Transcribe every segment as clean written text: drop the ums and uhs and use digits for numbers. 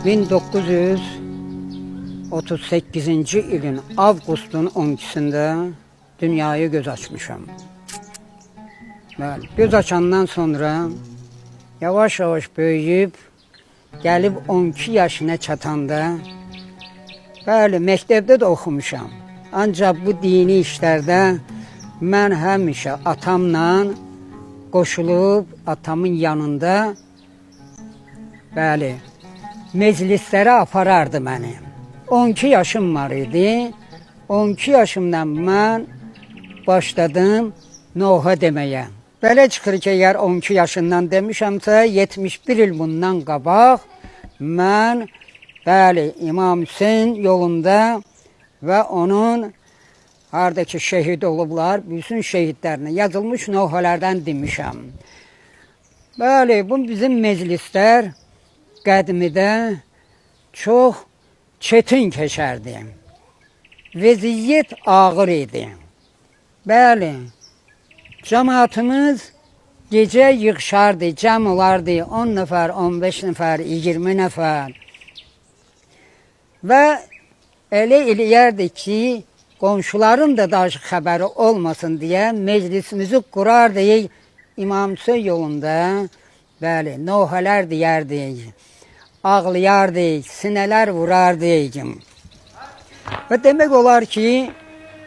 1938-ci ilin avqustun 12-sində dünyaya göz açmışam. Bəli, göz açandan sonra yavaş-yavaş böyüyüb, gəlib 12 yaşına çatanda, bəli, məktəbdə də oxumuşam. Ancaq bu dini işlərdə mən həmişə atamla qoşulub, atamın yanında, bəli, meclislərə aparardı məni. 12 yaşım var idi. 12 yaşımdan mən başladım Noha deməyə. Belə çıxır ki, əgər 12 yaşından demişəmsə, 71 il bundan qabaq mən, bəli, İmam Hüseyin yolunda və onun haradakı şəhid olublar, bütün şəhidlərinə yazılmış nohalardan demişəm. Bəli, bu bizim meclislər qədimidə çox çetin keçərdi. Vəziyyət ağır idi. Bəli, cəmaatımız gecə yığışardı, cəm olardı 10 nəfər, 15 nəfər, 20 nəfər. Və elə eləyərdi ki, qonşuların da daşı xəbəri olmasın deyə meclisimizi qurardı İmam Hüseyin yolunda. Bəli, nohalar deyərdik, ağlayardik, sinələr vurardik. Və demək olar ki,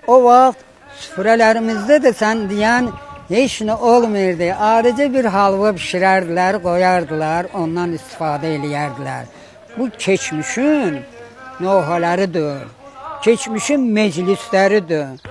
o vaxt süfrələrimizdə də sən deyən heç nə olmayırdı. Adicə bir halva pişirərdilər, qoyardılar, ondan istifadə eləyərdilər. Bu keçmişin nohalarıdır, keçmişin meclisləridir.